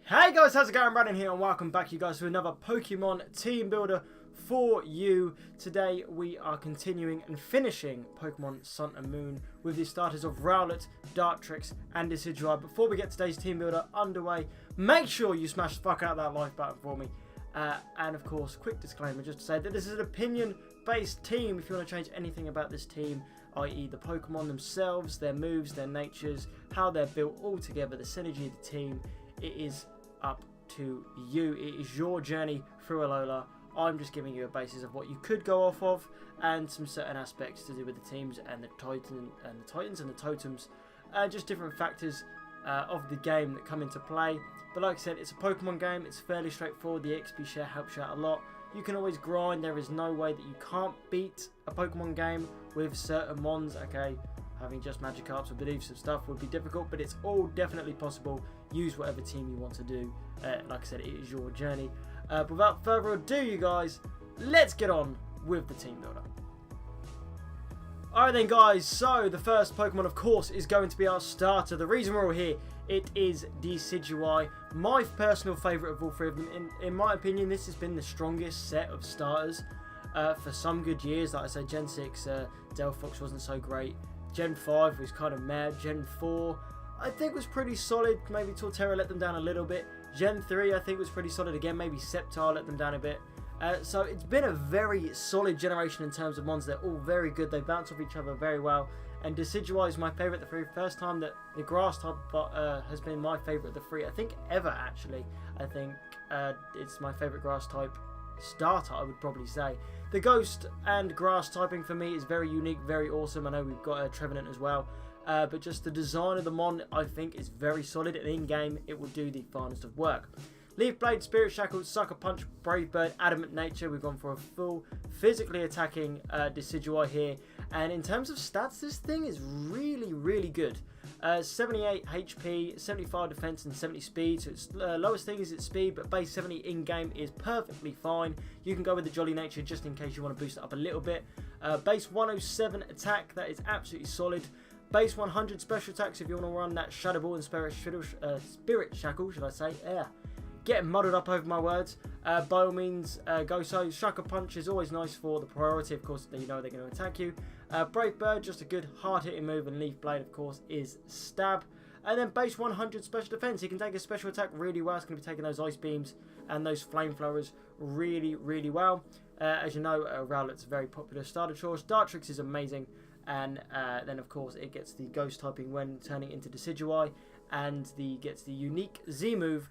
Hey guys, how's it going? Brandon here and welcome back you guys to another Pokemon team builder for you. Today we are continuing and finishing Pokemon Sun and Moon with the starters of Rowlet, Dartrix and Decidueye. Before we get today's team builder underway, make sure you smash the fuck out that like button for me. And of course, quick disclaimer just to say that this is an opinion based team. If you want to change anything about this team, i.e. the Pokemon themselves, their moves, their natures, how they're built all together, the synergy of the team, it is up to you. It is your journey through Alola. I'm just giving you a basis of what you could go off of and some certain aspects to do with the teams and the Titans and the Totems, just different factors of the game that come into play. But like I said, it's a Pokemon game. It's fairly straightforward. The XP share helps you out a lot. You can always grind. There is no way that you can't beat a Pokemon game with certain mons. Okay, having just Magikarps or Bidoof and stuff would be difficult, but it's all definitely possible. Use whatever team you want to do. Like I said, it is your journey. But without further ado, you guys, let's get on with the team builder. Alright then guys, so the first Pokemon of course is going to be our starter. The reason we're all here, it is Decidueye, my personal favourite of all three of them. In my opinion, this has been the strongest set of starters for some good years. Like I said, Gen 6, Delphox wasn't so great. Gen 5 was kind of mad. Gen 4, I think was pretty solid. Maybe Torterra let them down a little bit. Gen 3, I think was pretty solid again. Maybe Sceptile let them down a bit. So it's been a very solid generation in terms of mons. They're all very good. They bounce off each other very well. And Decidueye is my favourite of the three. First time that the grass type has been my favourite of the three. I think ever actually. I think it's my favourite grass type starter, I would probably say. The ghost and grass typing for me is very unique, very awesome. I know we've got a Trevenant as well. But just the design of the mon, I think, is very solid. And in-game, it will do the finest of work. Leaf Blade, Spirit Shackle, Sucker Punch, Brave Bird, Adamant Nature. We've gone for a full physically attacking Decidueye here. And in terms of stats, this thing is really, really good. 78 HP, 75 defense, and 70 speed. So its lowest thing is its speed, but base 70 in-game is perfectly fine. You can go with the Jolly Nature just in case you want to boost it up a little bit. Base 107 attack, that is absolutely solid. Base 100 special attacks if you want to run that Shadow Ball and Spirit Shackle, should I say? Yeah. Getting muddled up over my words. By all means, go so. Sucker Punch is always nice for the priority, of course, you know they're going to attack you. Brave Bird, just a good hard-hitting move, and Leaf Blade, of course, is Stab. And then base 100 special defense. He can take a special attack really well. It's going to be taking those Ice Beams and those Flamethrowers really, really well. As you know, Rowlet's a very popular starter choice. Dartrix is amazing. And then, of course, it gets the Ghost typing when turning into Decidueye. And gets the unique Z move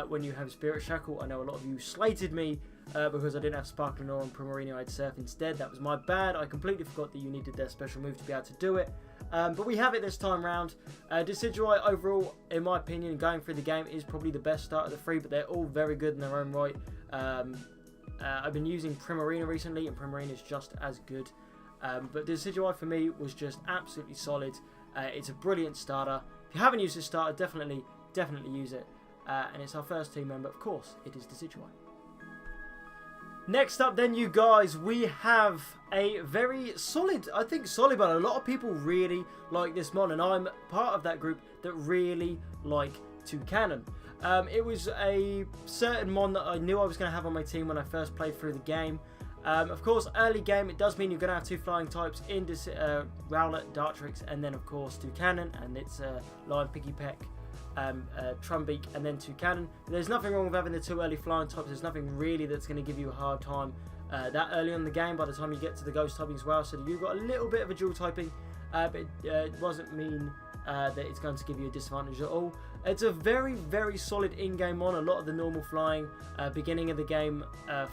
when you have Spirit Shackle. I know a lot of you slated me because I didn't have Sparkling Aura and Primarina. I had Surf instead. That was my bad. I completely forgot that you needed their special move to be able to do it. But we have it this time round. Decidueye overall, in my opinion, going through the game is probably the best start of the three, but they're all very good in their own right. I've been using Primarina recently, and Primarina is just as good. But Decidueye for me was just absolutely solid. It's a brilliant starter. If you haven't used this starter, definitely use it. And it's our first team member, of course, it is Decidueye. Next up then, you guys, we have a very solid, I think solid, but a lot of people really like this mon, and I'm part of that group that really like Toucannon. It was a certain mon that I knew I was going to have on my team when I first played through the game. Of course, early game, it does mean you're going to have two flying types in Rowlet, Dartrix, and then, of course, Toucannon, and it's Lion, Pikipek, Trumbeak, and then Toucannon. There's nothing wrong with having the two early flying types. There's nothing really that's going to give you a hard time that early on in the game by the time you get to the Ghost typing as well. So you've got a little bit of a dual typing, but it doesn't mean that it's going to give you a disadvantage at all. It's a very, very solid in-game mon. A lot of the normal flying, beginning of the game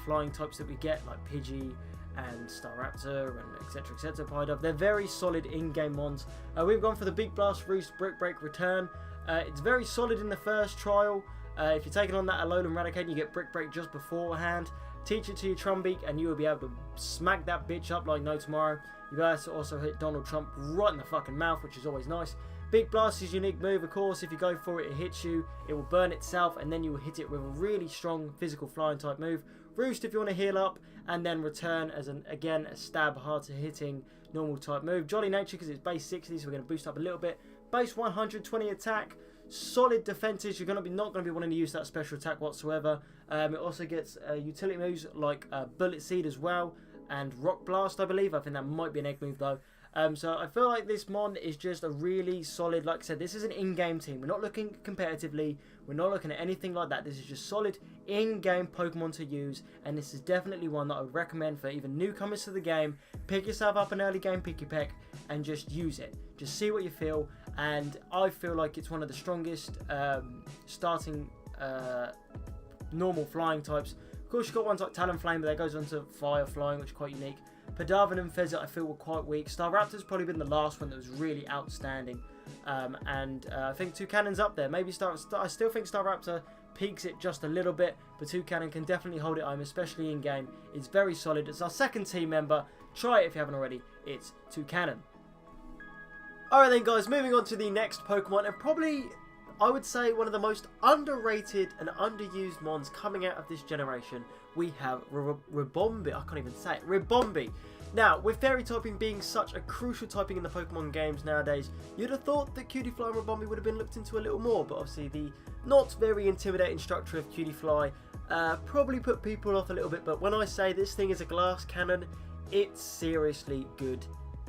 flying types that we get, like Pidgey and Staraptor and etc, Pidove, they're very solid in-game mons. We've gone for the Big Blast, Roost, Brick Break, Return. It's very solid in the first trial. If you're taking on that Alolan Raticate, you get Brick Break just beforehand. Teach it to your Trumbeak and you will be able to smack that bitch up like no tomorrow. You guys also hit Donald Trump right in the fucking mouth, which is always nice. Big Blast is a unique move, of course. If you go for it, it hits you. It will burn itself, and then you will hit it with a really strong physical flying type move. Roost if you want to heal up, and then Return as, again, a stab, hard to hitting normal type move. Jolly Nature because it's base 60, so we're going to boost up a little bit. Base 120 attack. solid defenses. You're not going to be wanting to use that special attack whatsoever. It also gets utility moves like Bullet Seed as well, and Rock Blast, I believe. I think that might be an egg move though. So I feel like this mon is just a really solid, like I said, this is an in-game team. We're not looking competitively. We're not looking at anything like that. This is just solid in-game Pokemon to use. And this is definitely one that I would recommend for even newcomers to the game. Pick yourself up an early game Pikipek and just use it. Just see what you feel. And I feel like it's one of the strongest starting normal flying types. Of course, you've got ones like Talonflame, but that goes on to Fire Flying, which is quite unique. Padawan and Fezzik I feel were quite weak. Staraptor's probably been the last one that was really outstanding. I think Toucannon's up there. Maybe I still think Staraptor peaks it just a little bit, but Toucannon can definitely hold it home, especially in game. It's very solid. It's our second team member. Try it if you haven't already. It's Toucannon. Alright then guys, moving on to the next Pokemon, and probably I would say one of the most underrated and underused mons coming out of this generation. We have Ribombee. I can't even say it. Ribombee. Now, with fairy typing being such a crucial typing in the Pokemon games nowadays, you'd have thought that Cutiefly and Ribombee would have been looked into a little more, but obviously the not very intimidating structure of Cutiefly probably put people off a little bit. But when I say this thing is a glass cannon, it's seriously good,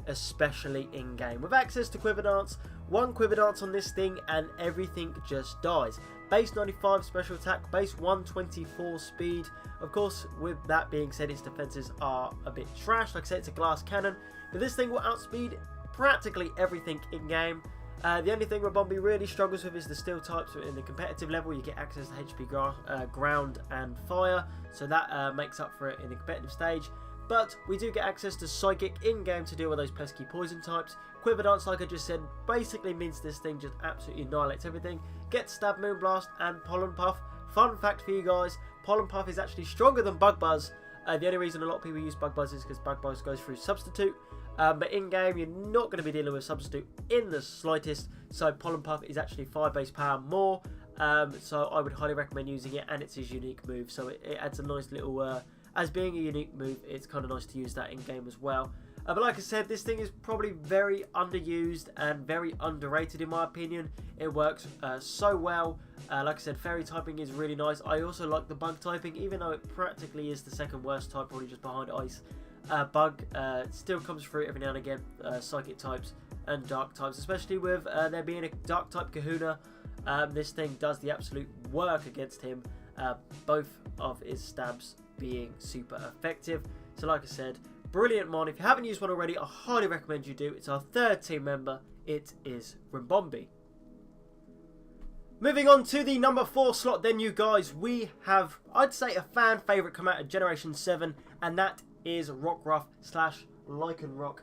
especially in game. With access to Quiver Dance, one Quiver Dance on this thing and everything just dies. Base 95 special attack, base 124 speed. Of course, with that being said, its defenses are a bit trash. Like I said, it's a glass cannon, but this thing will outspeed practically everything in game. The only thing Ribombee really struggles with is the steel types. In the competitive level, you get access to HP ground and fire, so that makes up for it in the competitive stage. But we do get access to Psychic in-game to deal with those pesky poison types. Quiver Dance, like I just said, basically means this thing just absolutely annihilates everything. Get Stab, Moonblast, and Pollen Puff. Fun fact for you guys, Pollen Puff is actually stronger than Bug Buzz. The only reason a lot of people use Bug Buzz is because Bug Buzz goes through Substitute. But in-game, you're not going to be dealing with Substitute in the slightest. So Pollen Puff is actually 5 base power more. So I would highly recommend using it, and it's his unique move. So it adds a nice little... as being a unique move, it's kind of nice to use that in-game as well. But like I said, this thing is probably very underused and very underrated in my opinion. It works so well. Like I said, fairy typing is really nice. I also like the bug typing, even though it practically is the second worst type, probably just behind ice. Bug still comes through every now and again, psychic types and dark types, especially with there being a dark type Kahuna. This thing does the absolute work against him, both of his stabs being super effective. So like I said, brilliant mon. If you haven't used one already, I highly recommend you do. It's our third team member. It is Rimbombee. Moving on to the number 4 slot then, you guys, we have, I'd say, a fan favourite come out of Generation 7, and that is Rockruff / Lycanroc.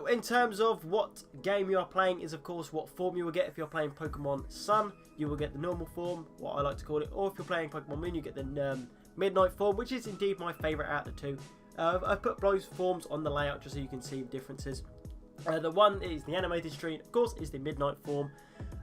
In terms of what game you are playing is, of course, what form you will get. If you're playing Pokemon Sun, you will get the normal form, what I like to call it, or if you're playing Pokemon Moon, you get the Midnight form, which is indeed my favourite out of the two. I've put both forms on the layout just so you can see the differences. The one is the animated stream, of course, is the Midnight form.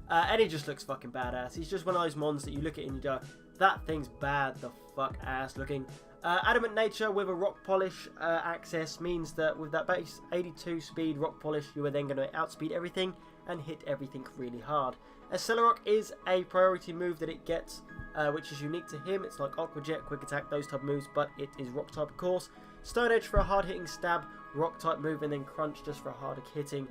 And he just looks fucking badass. He's just one of those mons that you look at and you go, that thing's bad the fuck ass looking. Adamant Nature with a Rock Polish access means that with that base 82 speed Rock Polish, you are then going to outspeed everything and hit everything really hard. Accelerock is a priority move that it gets, which is unique to him. It's like Aqua Jet, Quick Attack, those type of moves, but it is Rock type of course. Stone Edge for a hard hitting stab, Rock type move, and then Crunch just for a harder hitting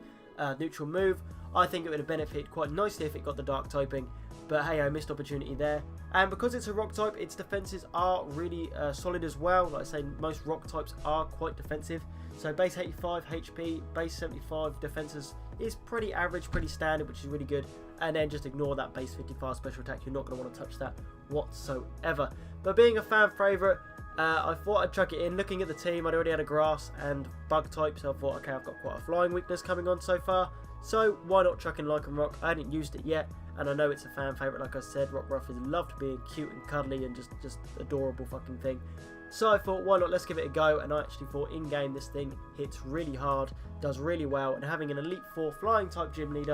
neutral move. I think it would have benefited quite nicely if it got the Dark typing, but hey, I missed opportunity there. And because it's a Rock type, its defenses are really solid as well. Like I say, most Rock types are quite defensive. So base 85 HP, base 75 defenses is pretty average, pretty standard, which is really good. And then just ignore that base 55 special attack. You're not going to want to touch that whatsoever. But being a fan favourite, I thought I'd chuck it in. Looking at the team, I'd already had a grass and bug type, so I thought, okay, I've got quite a flying weakness coming on so far. So why not chuck in Lycanroc? I hadn't used it yet, and I know it's a fan favourite. Like I said, Rockruff is loved being cute and cuddly and just adorable fucking thing. So I thought, why not? Let's give it a go. And I actually thought in game this thing hits really hard, does really well, and having an Elite 4 flying type Elite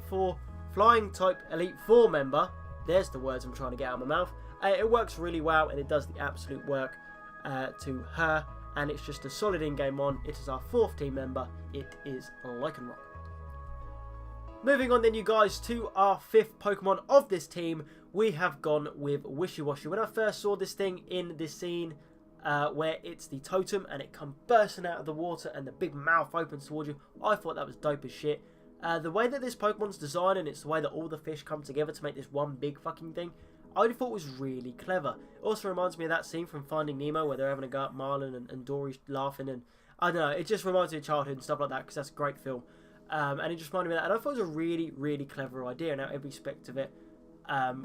4 flying type Elite 4 member. There's the words I'm trying to get out of my mouth. It works really well, and it does the absolute work to her. And it's just a solid in-game mon. It is our 4th team member. It is Lycanroc. Moving on then, you guys, to our 5th Pokemon of this team, we have gone with Wishiwashi. When I first saw this thing in this scene where it's the totem and it comes bursting out of the water and the big mouth opens towards you, I thought that was dope as shit. The way that this Pokemon's designed, and it's the way that all the fish come together to make this one big fucking thing, I thought was really clever. It also reminds me of that scene from Finding Nemo where they're having a go at Marlin and Dory's laughing, and I don't know, it just reminds me of childhood and stuff like that because that's a great film. And it just reminded me of that, and I thought it was a really, really clever idea, and how every aspect of it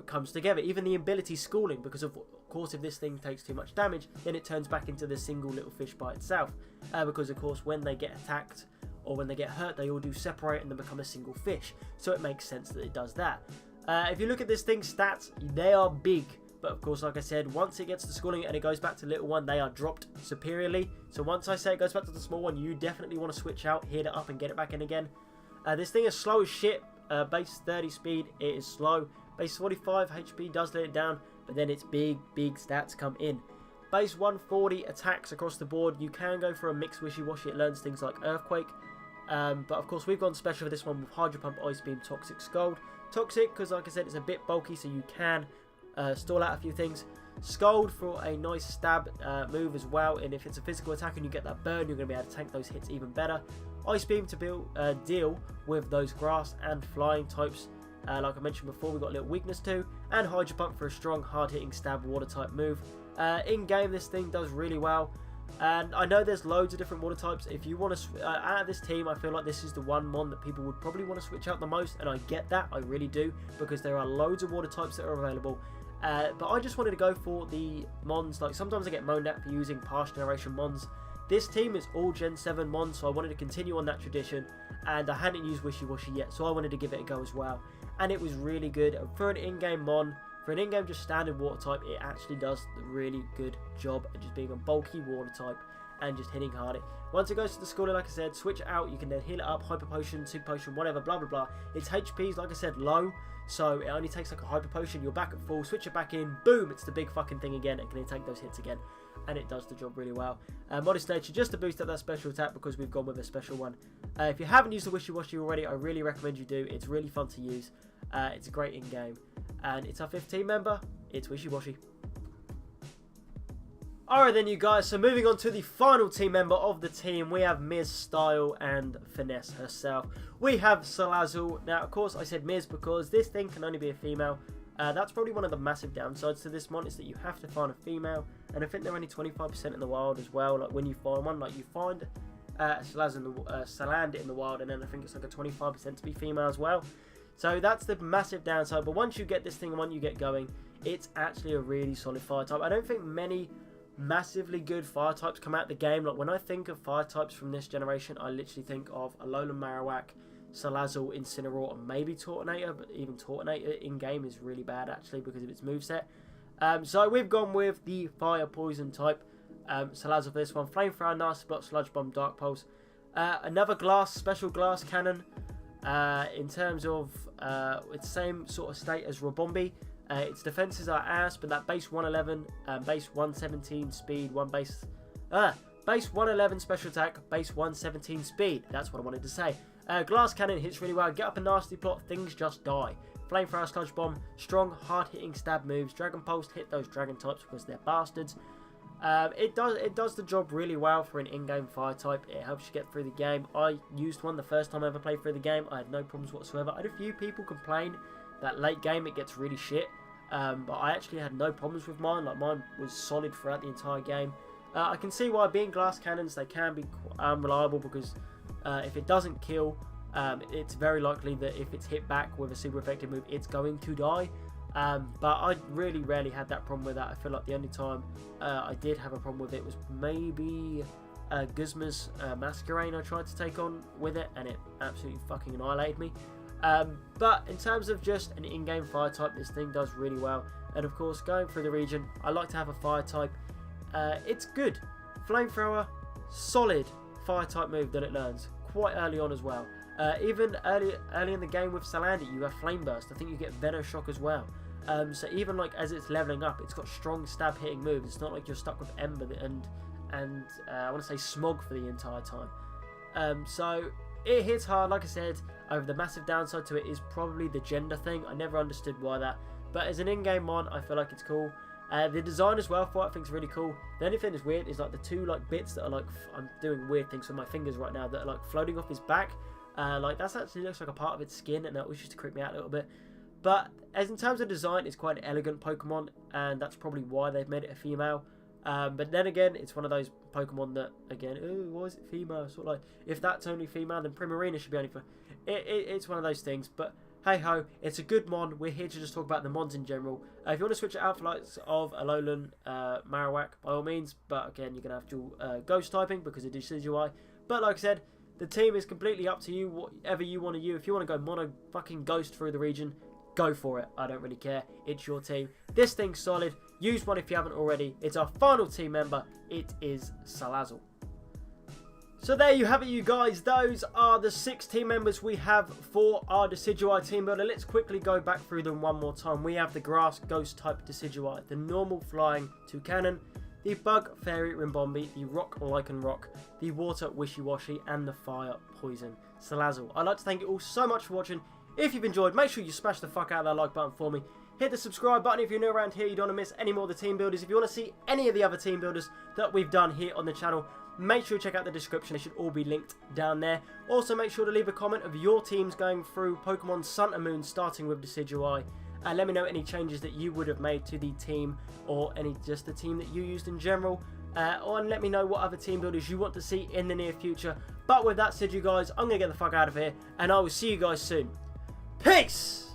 comes together. Even the ability schooling, because of course if this thing takes too much damage, then it turns back into this single little fish by itself. Because of course when they get attacked or when they get hurt, they all do separate and then become a single fish. So it makes sense that it does that. If you look at this thing's stats, they are big. But of course, like I said, once it gets to schooling and it goes back to little one, they are dropped superiorly. So once I say it goes back to the small one, you definitely want to switch out, hit it up and get it back in again. This thing is slow as shit. Base 30 speed, it is slow. Base 45 HP does let it down, but then its big stats come in. Base 140 attacks across the board. You can go for a mixed Wishiwashi. It learns things like Earthquake. But of course, we've gone special for this one with Hydro Pump, Ice Beam, Toxic, Scald. Toxic, because like I said, it's a bit bulky, so you can stall out a few things. Scald for a nice stab move as well, and if it's a physical attack and you get that burn, you're going to be able to tank those hits even better. Ice Beam to deal with those grass and flying types, like I mentioned before, we've got a little weakness to, and Hydro Pump for a strong, hard-hitting stab water type move. In game, this thing does really well, and I know there's loads of different water types. If you want to, out of this team, I feel like this is the one mon that people would probably want to switch out the most, and I get that, I really do, because there are loads of water types that are available. But I just wanted to go for the mons. Like, sometimes I get moaned at for using past generation mons. This team is all Gen 7 mons, so I wanted to continue on that tradition, and I hadn't used Wishiwashi yet, so I wanted to give it a go as well. And it was really good. For an in-game mon, for an in-game just standard water type, it actually does a really good job at just being a bulky water type and just hitting hard. Once it goes to the schooling, like I said, switch it out, you can then heal it up, Hyper Potion, Super Potion, whatever, blah blah blah. Its HP is, like I said, low, so it only takes like a Hyper Potion, you're back at full, switch it back in, boom, it's the big fucking thing again, it can take those hits again, and it does the job really well. Modest Nature, just to boost up that special attack because we've gone with a special one. If you haven't used the Wishiwashi already, I really recommend you do, it's really fun to use, it's great in-game, and it's our 5th team member, it's Wishiwashi. Alright then, you guys, so moving on to the final team member of the team, we have Ms. Style and Finesse herself. We have Salazzle. Now, of course, I said Ms. because this thing can only be a female. That's probably one of the massive downsides to this mon, is that you have to find a female, and I think they're only 25% in the wild as well. Like, when you find one, like, you find Salandit in the wild, and then I think it's like a 25% to be female as well. So that's the massive downside, but once you get this thing and once you get going, it's actually a really solid fire type. I don't think many massively good fire types come out the game. Like, when I think of fire types from this generation, I literally think of Alolan Marowak, Salazzle, Incineroar, and maybe Tortonator, but even Tortonator in game is really bad actually because of its moveset. So we've gone with the fire poison type. Salazzle for this one, Flamethrower, Nasty Block, Sludge Bomb, Dark Pulse. Another special glass cannon. In terms of its same sort of state as Ribombee. Its defenses are ass, but that base 111, base 117 speed, base 111 special attack, base 117 speed. That's what I wanted to say. Glass Cannon hits really well. Get up a Nasty Plot, things just die. Flamethrower, Sludge Bomb, strong, hard-hitting stab moves. Dragon Pulse, hit those dragon types because they're bastards. It does the job really well for an in-game fire type. It helps you get through the game. I used one the first time I ever played through the game. I had no problems whatsoever. I had a few people complain that late game it gets really shit, but I actually had no problems with mine. Like, mine was solid throughout the entire game. I can see why, being glass cannons, they can be unreliable because if it doesn't kill, it's very likely that if it's hit back with a super effective move, it's going to die. But I really rarely had that problem with that. I feel like the only time I did have a problem with it was maybe Guzma's Masquerain I tried to take on with it, and it absolutely fucking annihilated me. But in terms of just an in-game fire type, this thing does really well. And of course, going through the region, I like to have a fire type. It's good. Flamethrower, solid fire type move that it learns quite early on as well. Even early in the game with Salandit, you have Flame Burst. I think you get Venoshock as well. So even like as it's leveling up, it's got strong stab hitting moves. It's not like you're stuck with Ember and I want to say Smog for the entire time. So it hits hard, like I said. Over the massive downside to it is probably the gender thing. I never understood why that. But as an in-game one, I feel like it's cool. The design as well for it I think is really cool. The only thing that's weird is like the two like bits that are like, I'm doing weird things with my fingers right now, that are like floating off his back. Like that's actually looks like a part of its skin, and that was just to creep me out a little bit. But as in terms of design, it's quite an elegant Pokemon, and that's probably why they've made it a female. But then again, it's one of those Pokemon that, again, ooh, why is it female? Sort of like, if that's only female, then Primarina should be only for... It's one of those things, but hey-ho, it's a good mon. We're here to just talk about the mons in general. If you want to switch it out for likes of Alolan, Marowak, by all means, but again, you're going to have dual Ghost typing because of Decidueye. But like I said, the team is completely up to you, whatever you want to use. If you want to go mono fucking Ghost through the region, go for it. I don't really care. It's your team. This thing's solid. Use one if you haven't already. It's our final team member. It is Salazzle. So there you have it, you guys. Those are the 6 team members we have for our Decidueye team builder. Let's quickly go back through them one more time. We have the Grass Ghost type Decidueye, the normal flying Toucannon, the Bug Fairy Rimbombee, the Rock Lycanroc, the Water Wishiwashi, and the Fire Poison Salazzle. I'd like to thank you all so much for watching. If you've enjoyed, make sure you smash the fuck out of that like button for me. Hit the subscribe button if you're new around here. You don't want to miss any more of the team builders. If you want to see any of the other team builders that we've done here on the channel, make sure you check out the description. They should all be linked down there. Also, make sure to leave a comment of your teams going through Pokemon Sun and Moon, starting with Decidueye. And let me know any changes that you would have made to the team, or just the team that you used in general. And let me know what other team builders you want to see in the near future. But with that said, you guys, I'm going to get the fuck out of here, and I will see you guys soon. Peace!